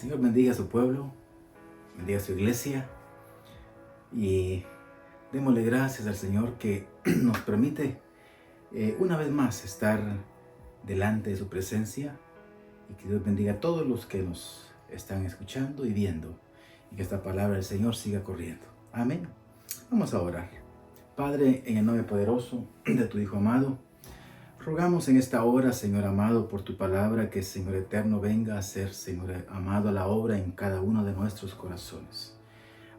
Señor bendiga a su pueblo, bendiga a su iglesia y démosle gracias al Señor que nos permite una vez más estar delante de su presencia, y que Dios bendiga a todos los que nos están escuchando y viendo, y que esta palabra del Señor siga corriendo. Amén. Vamos a orar. Padre, en el nombre poderoso de tu Hijo amado, rogamos en esta hora, Señor amado, por tu palabra, que Señor eterno venga a ser, Señor amado, la obra en cada uno de nuestros corazones.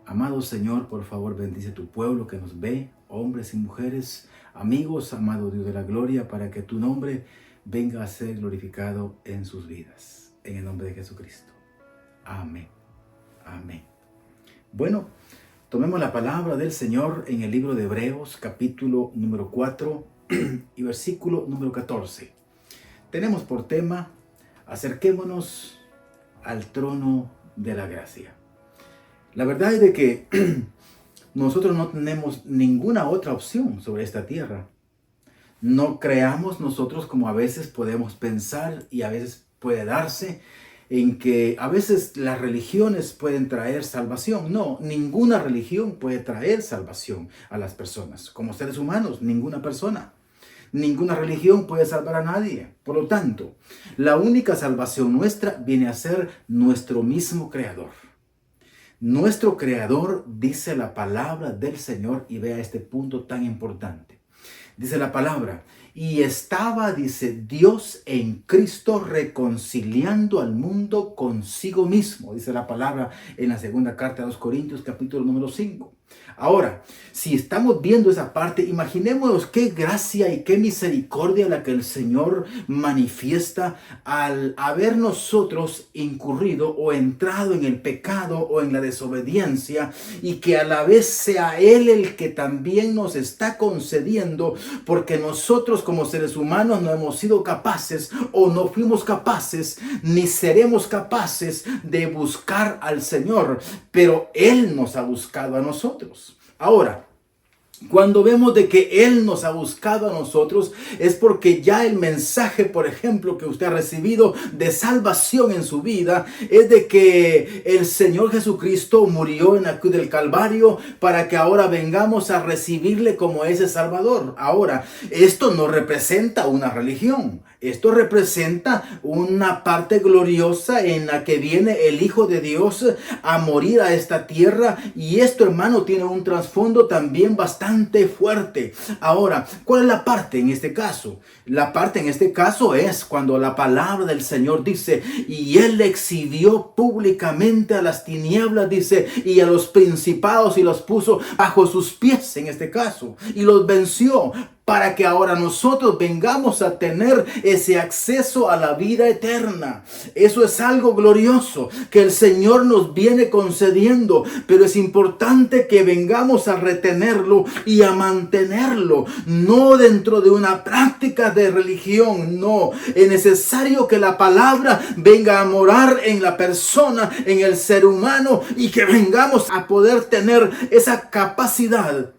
Amado Señor, por favor, bendice tu pueblo que nos ve, hombres y mujeres, amigos, amado Dios de la gloria, para que tu nombre venga a ser glorificado en sus vidas. En el nombre de Jesucristo. Amén. Amén. Bueno, tomemos la palabra del Señor en el libro de Hebreos, capítulo número 4 y versículo número 14. Tenemos por tema: acerquémonos al trono de la gracia. La verdad es de que nosotros no tenemos ninguna otra opción sobre esta tierra. No creamos nosotros como a veces podemos pensar, y a veces puede darse en que a veces las religiones pueden traer salvación. No, ninguna religión puede traer salvación a las personas. Como seres humanos, ninguna persona. Ninguna religión puede salvar a nadie. Por lo tanto, la única salvación nuestra viene a ser nuestro mismo Creador. Nuestro Creador, dice la palabra del Señor, y vea este punto tan importante. Dice la palabra: y estaba, dice, Dios en Cristo reconciliando al mundo consigo mismo. Dice la palabra en la segunda carta a los Corintios, capítulo número 5. Ahora, si estamos viendo esa parte, imaginémonos qué gracia y qué misericordia la que el Señor manifiesta al haber nosotros incurrido o entrado en el pecado o en la desobediencia, y que a la vez sea Él el que también nos está concediendo, porque nosotros como seres humanos no hemos sido capaces, o no fuimos capaces, ni seremos capaces de buscar al Señor, pero Él nos ha buscado a nosotros. Ahora, cuando vemos de que Él nos ha buscado a nosotros, es porque ya el mensaje, por ejemplo, que usted ha recibido de salvación en su vida, es de que el Señor Jesucristo murió en la cruz del Calvario para que ahora vengamos a recibirle como ese Salvador. Ahora, esto no representa una religión. Esto representa una parte gloriosa en la que viene el Hijo de Dios a morir a esta tierra. Y esto, hermano, tiene un trasfondo también bastante fuerte. Ahora, ¿cuál es la parte en este caso? La parte en este caso es cuando la palabra del Señor dice: y Él exhibió públicamente a las tinieblas, dice, y a los principados, y los puso bajo sus pies en este caso, y los venció, para que ahora nosotros vengamos a tener ese acceso a la vida eterna. Eso es algo glorioso que el Señor nos viene concediendo, pero es importante que vengamos a retenerlo y a mantenerlo, no dentro de una práctica de religión. No, es necesario que la palabra venga a morar en la persona, en el ser humano, y que vengamos a poder tener esa capacidad,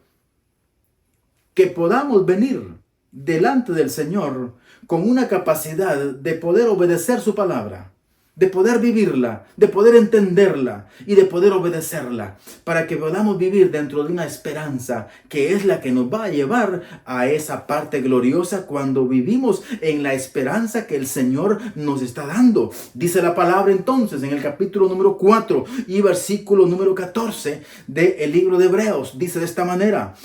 que podamos venir delante del Señor con una capacidad de poder obedecer su palabra, de poder vivirla, de poder entenderla y de poder obedecerla, para que podamos vivir dentro de una esperanza que es la que nos va a llevar a esa parte gloriosa cuando vivimos en la esperanza que el Señor nos está dando. Dice la palabra entonces en el capítulo número 4 y versículo número 14 del libro de Hebreos. Dice de esta manera: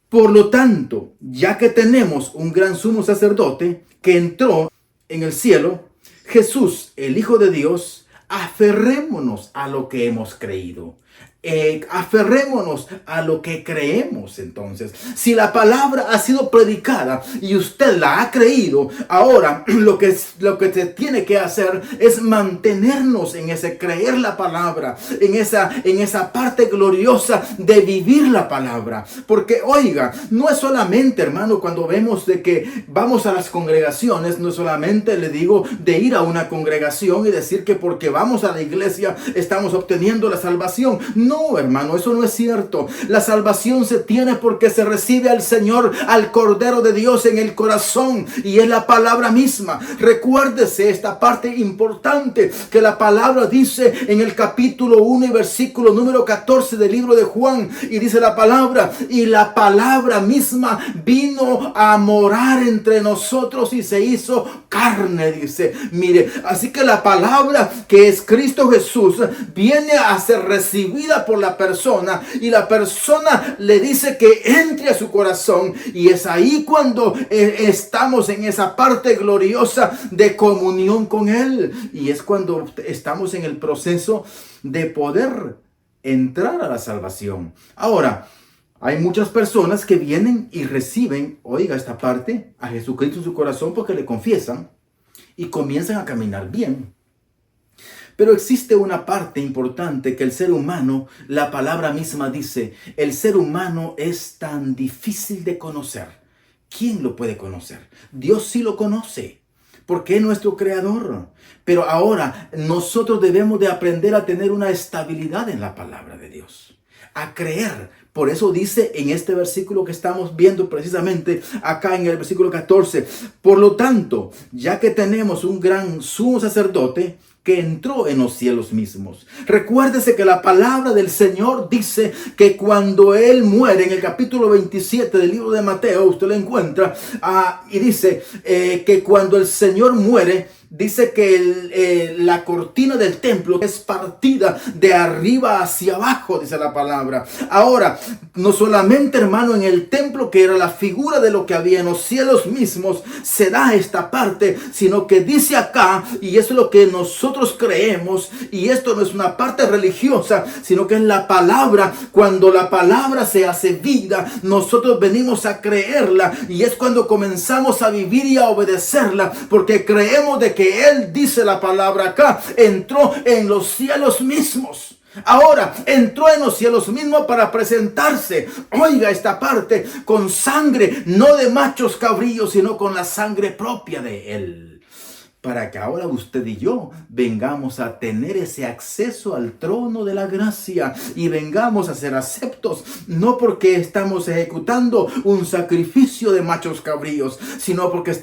por lo tanto, ya que tenemos un gran sumo sacerdote que entró en el cielo, Jesús, el Hijo de Dios, aferrémonos a lo que hemos creído. Aferrémonos a lo que creemos. Entonces, si la palabra ha sido predicada y usted la ha creído, ahora lo que se tiene que hacer es mantenernos en ese creer la palabra, en esa parte gloriosa de vivir la palabra. Porque oiga, no es solamente, hermano, cuando vemos de que vamos a las congregaciones, no es solamente, le digo, de ir a una congregación y decir que porque vamos a la iglesia estamos obteniendo la salvación. No, hermano, eso no es cierto. La salvación se tiene porque se recibe al Señor, al Cordero de Dios en el corazón, y es la palabra misma. Recuérdese esta parte importante que la palabra dice en el capítulo 1 y versículo número 14 del libro de Juan, y dice la palabra: y la palabra misma vino a morar entre nosotros y se hizo carne, dice. Mire, así que la palabra, que es Cristo Jesús, viene a ser recibida por la persona, y la persona le dice que entre a su corazón, y es ahí cuando estamos en esa parte gloriosa de comunión con Él, y es cuando estamos en el proceso de poder entrar a la salvación. Ahora, hay muchas personas que vienen y reciben, oiga esta parte, a Jesucristo en su corazón porque le confiesan y comienzan a caminar bien. Pero existe una parte importante que el ser humano, la palabra misma dice, el ser humano es tan difícil de conocer. ¿Quién lo puede conocer? Dios sí lo conoce, porque es nuestro creador. Pero ahora nosotros debemos de aprender a tener una estabilidad en la palabra de Dios, a creer. Por eso dice en este versículo que estamos viendo precisamente acá en el versículo 14, por lo tanto, ya que tenemos un gran sumo sacerdote que entró en los cielos mismos. Recuérdese que la palabra del Señor dice que cuando Él muere, en el capítulo 27 del libro de Mateo, usted lo encuentra, y dice que cuando el Señor muere, dice que la cortina del templo es partida de arriba hacia abajo, dice la palabra. Ahora, no solamente, hermano, en el templo, que era la figura de lo que había en los cielos mismos, se da esta parte, sino que dice acá, y eso es lo que nosotros creemos, y esto no es una parte religiosa, sino que es la palabra. Cuando la palabra se hace vida, nosotros venimos a creerla, y es cuando comenzamos a vivir y a obedecerla, porque creemos de que Él, dice la palabra acá, entró en los cielos mismos. Ahora entró en los cielos mismos para presentarse, oiga esta parte, con sangre, no de machos cabrillos, sino con la sangre propia de Él, para que ahora usted y yo vengamos a tener ese acceso al trono de la gracia y vengamos a ser aceptos, no porque estamos ejecutando un sacrificio de machos cabríos, sino porque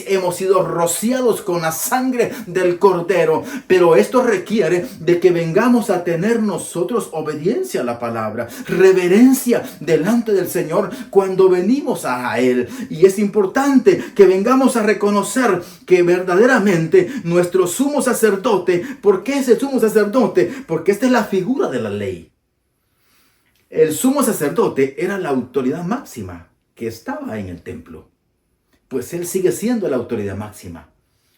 hemos sido rociados con la sangre del Cordero. Pero esto requiere de que vengamos a tener nosotros obediencia a la palabra, reverencia delante del Señor cuando venimos a Él. Y es importante que vengamos a reconocer que verdaderamente nuestro sumo sacerdote, ¿por qué ese sumo sacerdote? Porque esta es la figura de la ley. El sumo sacerdote era la autoridad máxima que estaba en el templo. Pues él sigue siendo la autoridad máxima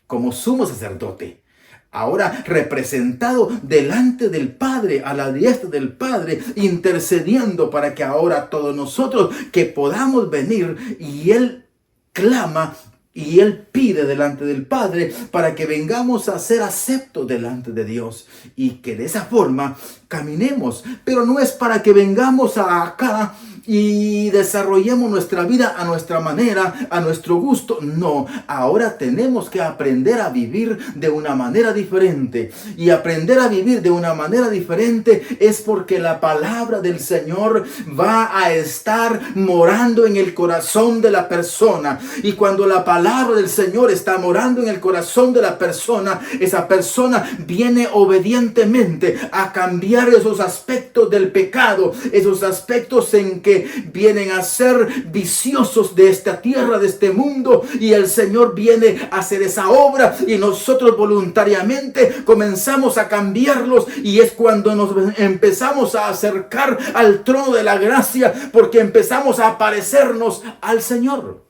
como sumo sacerdote. Ahora representado delante del Padre, a la diestra del Padre, intercediendo para que ahora todos nosotros que podamos venir, y Él clama y Él pide delante del Padre para que vengamos a ser aceptos delante de Dios y que de esa forma caminemos. Pero no es para que vengamos acá y desarrollemos nuestra vida a nuestra manera, a nuestro gusto. No, ahora tenemos que aprender a vivir de una manera diferente. Y aprender a vivir de una manera diferente es porque la palabra del Señor va a estar morando en el corazón de la persona. Y cuando la palabra del Señor está morando en el corazón de la persona, esa persona viene obedientemente a cambiar esos aspectos del pecado, esos aspectos en que vienen a ser viciosos de esta tierra, de este mundo, y el Señor viene a hacer esa obra y nosotros voluntariamente comenzamos a cambiarlos, y es cuando nos empezamos a acercar al trono de la gracia, porque empezamos a parecernos al Señor,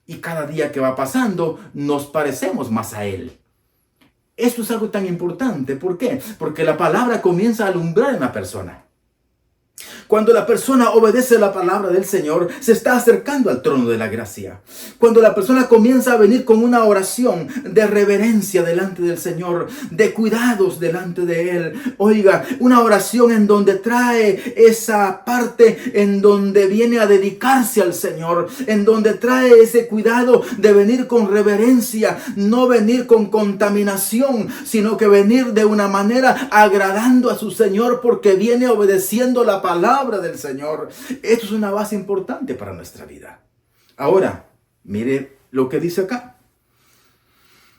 y cada día que va pasando nos parecemos más a Él. Esto es algo tan importante. ¿Por qué? Porque la palabra comienza a alumbrar en la persona. Cuando la persona obedece la palabra del Señor, se está acercando al trono de la gracia. Cuando la persona comienza a venir con una oración de reverencia delante del Señor, de cuidados delante de Él. Oiga, una oración en donde trae esa parte en donde viene a dedicarse al Señor, en donde trae ese cuidado de venir con reverencia, no venir con contaminación, sino que venir de una manera agradando a su Señor porque viene obedeciendo la palabra del Señor. Esto es una base importante para nuestra vida. Ahora, mire lo que dice acá.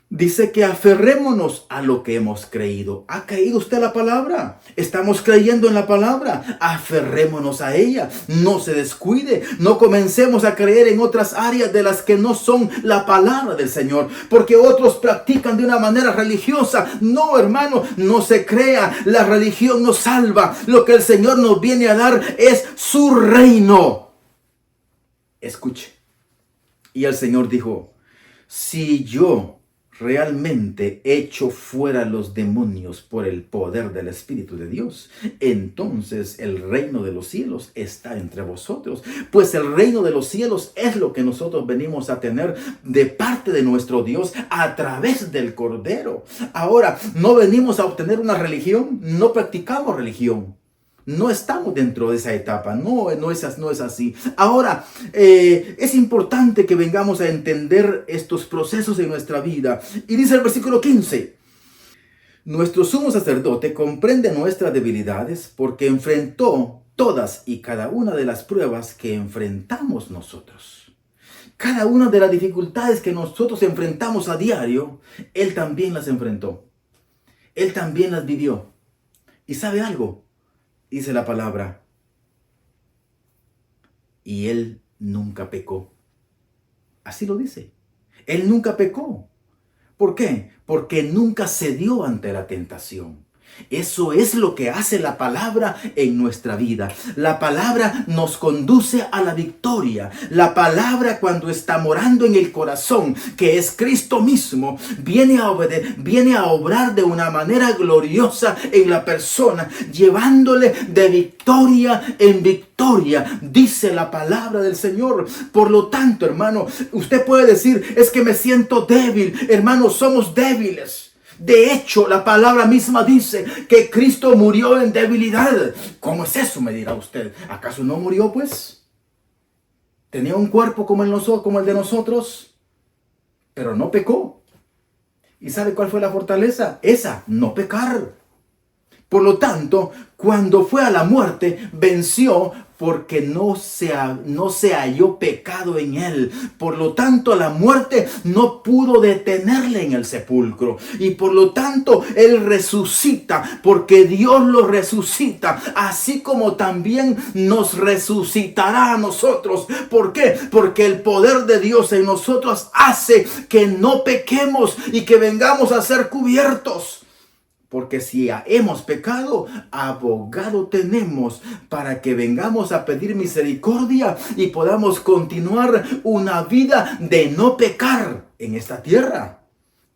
Dice que aferrémonos a lo que hemos creído. ¿Ha creído usted la palabra? ¿Estamos creyendo en la palabra? Aferrémonos a ella. No se descuide. No comencemos a creer en otras áreas de las que no son la palabra del Señor. Porque otros practican de una manera religiosa. No, hermano, no se crea. La religión nos salva. Lo que el Señor nos viene a dar es su reino. Escuche. Y el Señor dijo, si yo realmente echo fuera los demonios por el poder del Espíritu de Dios, entonces el reino de los cielos está entre vosotros. Pues el reino de los cielos es lo que nosotros venimos a tener de parte de nuestro Dios a través del Cordero. Ahora, no venimos a obtener una religión, no practicamos religión. No estamos dentro de esa etapa, no es así. Ahora, es importante que vengamos a entender estos procesos en nuestra vida. Y dice el versículo 15, nuestro sumo sacerdote comprende nuestras debilidades porque enfrentó todas y cada una de las pruebas que enfrentamos nosotros. Cada una de las dificultades que nosotros enfrentamos a diario, Él también las enfrentó. Él también las vivió. ¿Y sabe algo? Dice la palabra, y Él nunca pecó. Así lo dice. Él nunca pecó. ¿Por qué? Porque nunca cedió ante la tentación. Eso es lo que hace la palabra en nuestra vida. La palabra nos conduce a la victoria. La palabra, cuando está morando en el corazón, que es Cristo mismo, viene a obrar de una manera gloriosa en la persona, llevándole de victoria en victoria, dice la palabra del Señor. Por lo tanto, hermano, usted puede decir, es que me siento débil. Hermano, somos débiles. De hecho, la palabra misma dice que Cristo murió en debilidad. ¿Cómo es eso? Me dirá usted. ¿Acaso no murió, pues? Tenía un cuerpo como el de nosotros, pero no pecó. ¿Y sabe cuál fue la fortaleza? Esa, no pecar. Por lo tanto, cuando fue a la muerte, venció porque no se halló pecado en él. Por lo tanto, la muerte no pudo detenerle en el sepulcro. Y por lo tanto, él resucita porque Dios lo resucita. Así como también nos resucitará a nosotros. ¿Por qué? Porque el poder de Dios en nosotros hace que no pequemos y que vengamos a ser cubiertos. Porque si hemos pecado, abogado tenemos para que vengamos a pedir misericordia y podamos continuar una vida de no pecar en esta tierra.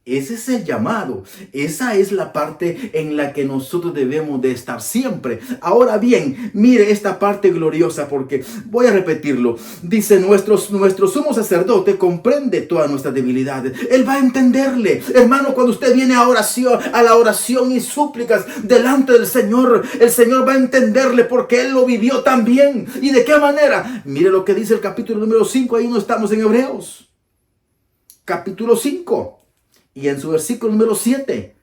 Ese es el llamado. Esa es la parte en la que nosotros debemos de estar siempre. Ahora bien, mire esta parte gloriosa porque voy a repetirlo. Dice, nuestro sumo sacerdote comprende todas nuestras debilidades. Él va a entenderle. Hermano, cuando usted viene a la oración y súplicas delante del Señor, el Señor va a entenderle porque Él lo vivió también. ¿Y de qué manera? Mire lo que dice el capítulo número 5. Ahí no estamos en Hebreos. Capítulo 5. Y en su versículo número 7,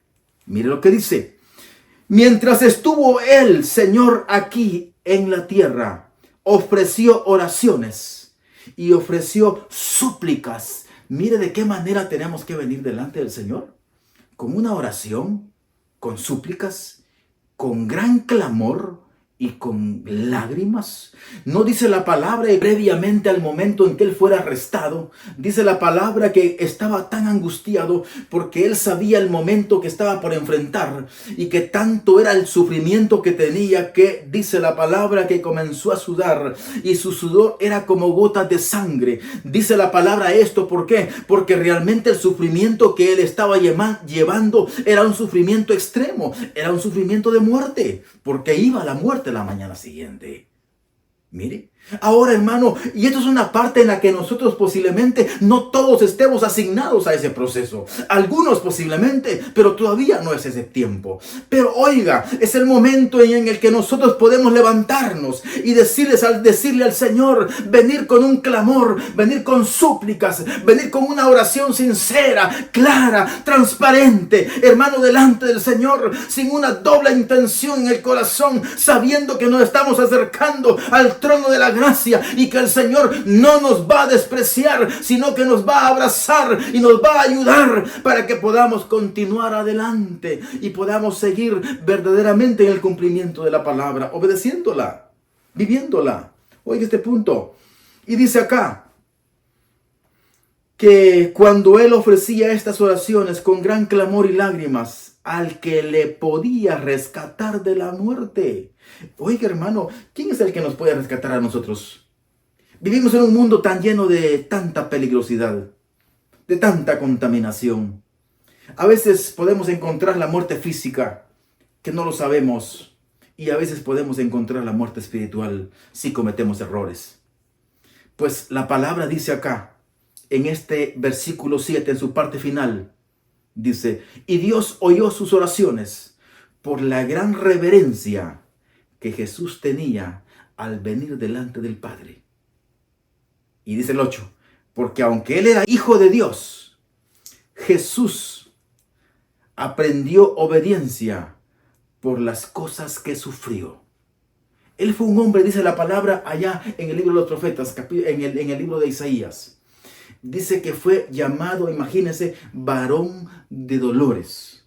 mire lo que dice. Mientras estuvo el Señor aquí en la tierra, ofreció oraciones y ofreció súplicas. Mire de qué manera tenemos que venir delante del Señor. Con una oración, con súplicas, con gran clamor y con lágrimas. No dice la palabra previamente al momento en que él fuera arrestado. Dice la palabra que estaba tan angustiado porque él sabía el momento que estaba por enfrentar y que tanto era el sufrimiento que tenía que dice la palabra que comenzó a sudar y su sudor era como gotas de sangre. Dice la palabra esto, ¿por qué? Porque realmente el sufrimiento que él estaba llevando era un sufrimiento extremo, era un sufrimiento de muerte, porque iba a la muerte la mañana siguiente. Mire, ahora hermano, y esto es una parte en la que nosotros posiblemente no todos estemos asignados a ese proceso. Algunos posiblemente, pero todavía no es ese tiempo. Pero oiga, es el momento en el que nosotros podemos levantarnos y decirle al Señor, venir con un clamor, venir con súplicas, venir con una oración sincera, clara, transparente, hermano, delante del Señor, sin una doble intención en el corazón, sabiendo que nos estamos acercando al trono de la gracia y que el Señor no nos va a despreciar, sino que nos va a abrazar y nos va a ayudar para que podamos continuar adelante y podamos seguir verdaderamente en el cumplimiento de la palabra, obedeciéndola, viviéndola. Oiga este punto. Y dice acá que cuando él ofrecía estas oraciones con gran clamor y lágrimas al que le podía rescatar de la muerte. Oiga, hermano, ¿quién es el que nos puede rescatar a nosotros? Vivimos en un mundo tan lleno de tanta peligrosidad, de tanta contaminación. A veces podemos encontrar la muerte física, que no lo sabemos, y a veces podemos encontrar la muerte espiritual si cometemos errores. Pues la palabra dice acá, en este versículo 7, en su parte final, dice, y Dios oyó sus oraciones por la gran reverencia que Jesús tenía al venir delante del Padre. Y dice el 8, porque aunque él era hijo de Dios, Jesús aprendió obediencia por las cosas que sufrió. Él fue un hombre, dice la palabra allá en el libro de los profetas, en el libro de Isaías. Dice que fue llamado, imagínense, varón de dolores,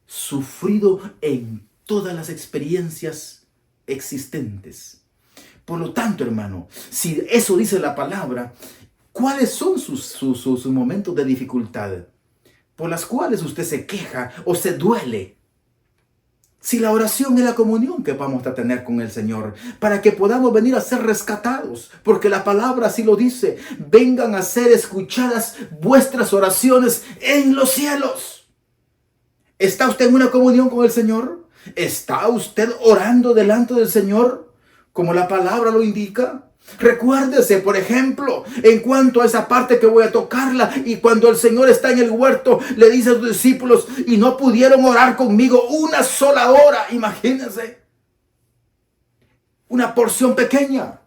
sufrido en todas las experiencias existentes. Por lo tanto, hermano, si eso dice la palabra, ¿cuáles son sus momentos de dificultad por las cuales usted se queja o se duele? Si la oración es la comunión que vamos a tener con el Señor, para que podamos venir a ser rescatados, porque la palabra así lo dice, vengan a ser escuchadas vuestras oraciones en los cielos. ¿Está usted en una comunión con el Señor? ¿Está usted orando delante del Señor como la palabra lo indica? Recuérdese, por ejemplo, en cuanto a esa parte que voy a tocarla, y cuando el Señor está en el huerto, le dice a sus discípulos, y no pudieron orar conmigo una sola hora. Imagínense, una porción pequeña.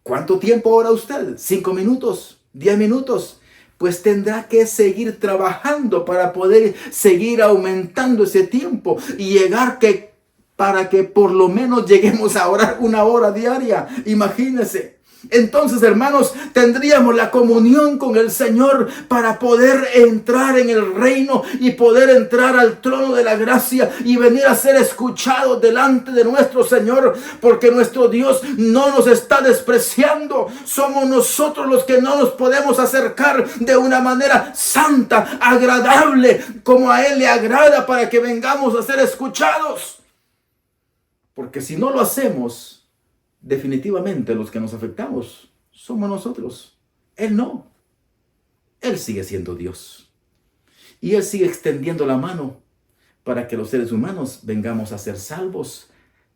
¿Cuánto tiempo ora usted? ¿5 minutos? ¿10 minutos? Pues tendrá que seguir trabajando para poder seguir aumentando ese tiempo y llegar para que por lo menos lleguemos a orar 1 hora diaria. Imagínense. Entonces, hermanos, tendríamos la comunión con el Señor para poder entrar en el reino y poder entrar al trono de la gracia y venir a ser escuchados delante de nuestro Señor, porque nuestro Dios no nos está despreciando. Somos nosotros los que no nos podemos acercar de una manera santa, agradable, como a Él le agrada, para que vengamos a ser escuchados. Porque si no lo hacemos, definitivamente los que nos afectamos somos nosotros. Él no. Él sigue siendo Dios. Y Él sigue extendiendo la mano para que los seres humanos vengamos a ser salvos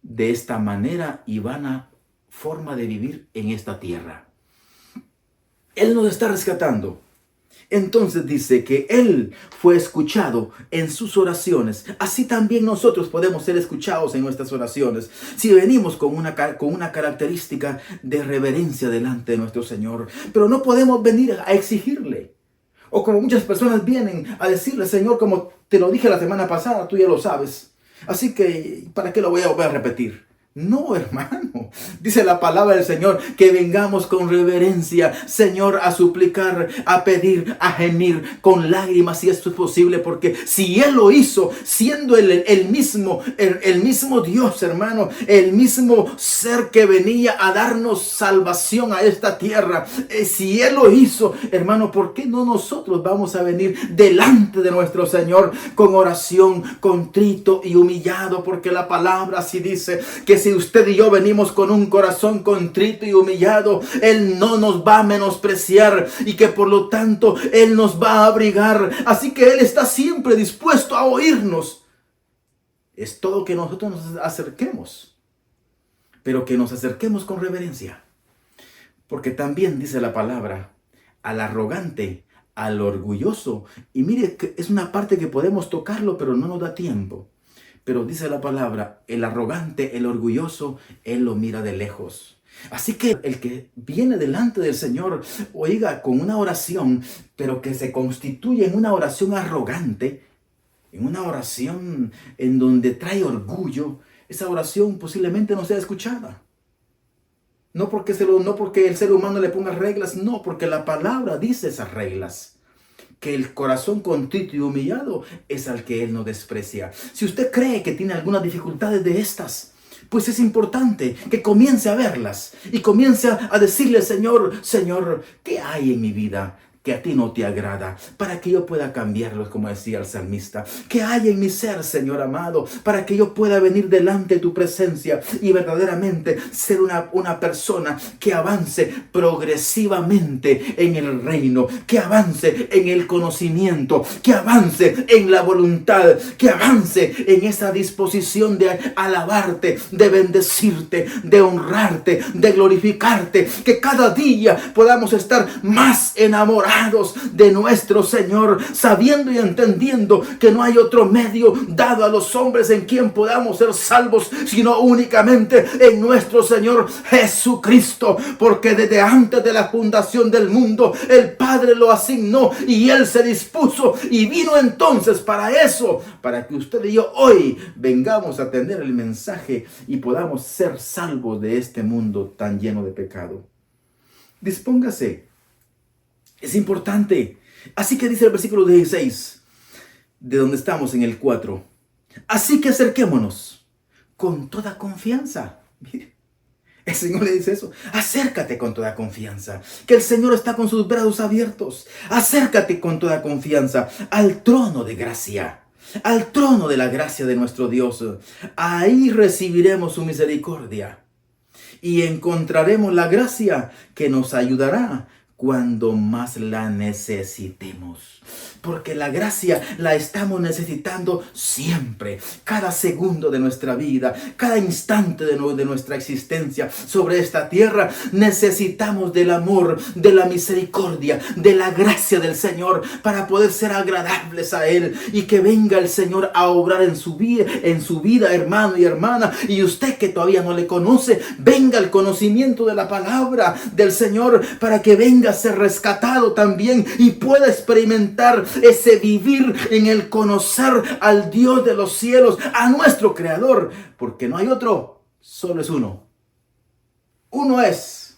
de esta manera y vana forma de vivir en esta tierra. Él nos está rescatando. Entonces dice que Él fue escuchado en sus oraciones. Así también nosotros podemos ser escuchados en nuestras oraciones, si venimos con una característica de reverencia delante de nuestro Señor. Pero no podemos venir a exigirle. O como muchas personas vienen a decirle, Señor, como te lo dije la semana pasada, tú ya lo sabes. Así que, ¿para qué lo voy a volver a repetir? No, hermano. Dice la palabra del Señor que vengamos con reverencia, Señor, a suplicar, a pedir, a gemir con lágrimas, si esto es posible, porque si Él lo hizo, siendo el mismo Dios, hermano, el mismo ser que venía a darnos salvación a esta tierra, si Él lo hizo, hermano, ¿por qué no nosotros vamos a venir delante de nuestro Señor con oración, contrito y humillado? Porque la palabra así dice que si usted y yo venimos con un corazón contrito y humillado, Él no nos va a menospreciar y que por lo tanto Él nos va a abrigar. Así que Él está siempre dispuesto a oírnos. Es todo que nosotros nos acerquemos. pero que nos acerquemos con reverencia. Porque también dice la palabra, al arrogante, al orgulloso. Y mire que es una parte que podemos tocarlo, pero no nos da tiempo. Pero dice la palabra, el arrogante, el orgulloso, él lo mira de lejos. Así que el que viene delante del Señor, oiga, con una oración, pero que se constituye en una oración arrogante, en una oración en donde trae orgullo, esa oración posiblemente no sea escuchada. No porque el ser humano le ponga reglas, no, porque la palabra dice esas reglas. Que el corazón contrito y humillado es al que Él no desprecia. Si usted cree que tiene algunas dificultades de estas, pues es importante que comience a verlas y comience a decirle, Señor, ¿qué hay en mi vida que a ti no te agrada, para que yo pueda cambiarlo, como decía el salmista? ¿Qué hay en mi ser, Señor amado, para que yo pueda venir delante de tu presencia y verdaderamente ser una persona que avance progresivamente en el reino, que avance en el conocimiento, que avance en la voluntad, que avance en esa disposición de alabarte, de bendecirte, de honrarte, de glorificarte, que cada día podamos estar más enamorados de nuestro Señor, sabiendo y entendiendo que no hay otro medio dado a los hombres en quien podamos ser salvos, sino únicamente en nuestro Señor Jesucristo, porque desde antes de la fundación del mundo el Padre lo asignó y Él se dispuso y vino entonces para eso, para que usted y yo hoy vengamos a tener el mensaje y podamos ser salvos de este mundo tan lleno de pecado. Dispóngase. Es importante. Así que dice el versículo 16, de donde estamos en el 4. Así que acerquémonos con toda confianza. Mire, el Señor le dice eso. Acércate con toda confianza, que el Señor está con sus brazos abiertos. Acércate con toda confianza al trono de gracia, al trono de la gracia de nuestro Dios. Ahí recibiremos su misericordia y encontraremos la gracia que nos ayudará cuando más la necesitemos. Porque la gracia la estamos necesitando siempre, cada segundo de nuestra vida, cada instante de nuestra existencia sobre esta tierra. Necesitamos del amor, de la misericordia, de la gracia del Señor para poder ser agradables a Él y que venga el Señor a obrar en su vida, hermano y hermana. Y usted que todavía no le conoce, venga al conocimiento de la palabra del Señor para que venga a ser rescatado también y pueda experimentar ese vivir en el conocer al Dios de los cielos, a nuestro Creador, porque no hay otro, solo es uno. Uno es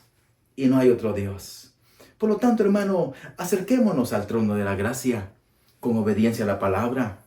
y no hay otro Dios. Por lo tanto, hermano, acerquémonos al trono de la gracia con obediencia a la palabra,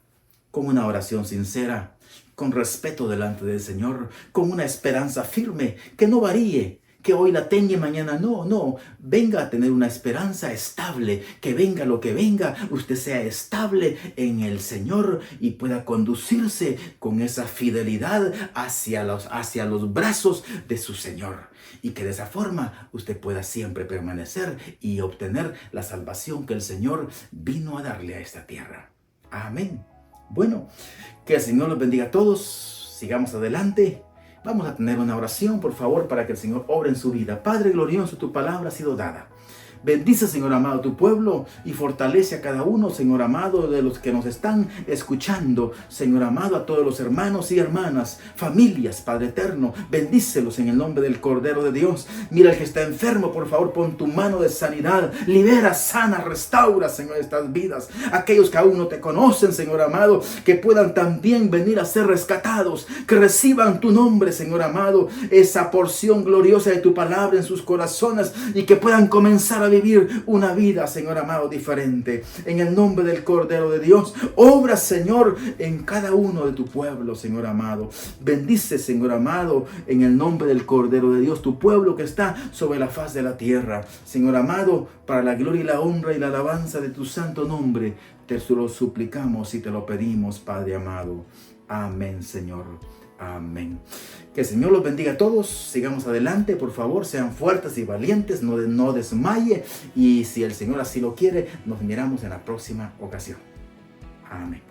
con una oración sincera, con respeto delante del Señor, con una esperanza firme que no varíe, que hoy la tenga y mañana no. Venga a tener una esperanza estable, que venga lo que venga, usted sea estable en el Señor y pueda conducirse con esa fidelidad hacia los brazos de su Señor. Y que de esa forma usted pueda siempre permanecer y obtener la salvación que el Señor vino a darle a esta tierra. Amén. Bueno, que el Señor los bendiga a todos. Sigamos adelante. Vamos a tener una oración, por favor, para que el Señor obre en su vida. Padre glorioso, tu palabra ha sido dada. Bendice, Señor amado, tu pueblo y fortalece a cada uno, Señor amado, de los que nos están escuchando. Señor amado, a todos los hermanos y hermanas, familias, Padre eterno, bendícelos en el nombre del Cordero de Dios. Mira al que está enfermo, por favor, pon tu mano de sanidad. Libera, sana, restaura, Señor, estas vidas. Aquellos que aún no te conocen, Señor amado, que puedan también venir a ser rescatados, que reciban tu nombre, Señor amado, esa porción gloriosa de tu palabra en sus corazones y que puedan comenzar a vivir una vida, Señor amado, diferente. En el nombre del Cordero de Dios, obra, Señor, en cada uno de tu pueblo, Señor amado. Bendice, Señor amado, en el nombre del Cordero de Dios, tu pueblo que está sobre la faz de la tierra. Señor amado, para la gloria y la honra y la alabanza de tu santo nombre, te lo suplicamos y te lo pedimos, Padre amado. Amén, Señor. Amén. Que el Señor los bendiga a todos. Sigamos adelante, por favor, sean fuertes y valientes, no desmaye. Y si el Señor así lo quiere, nos miramos en la próxima ocasión. Amén.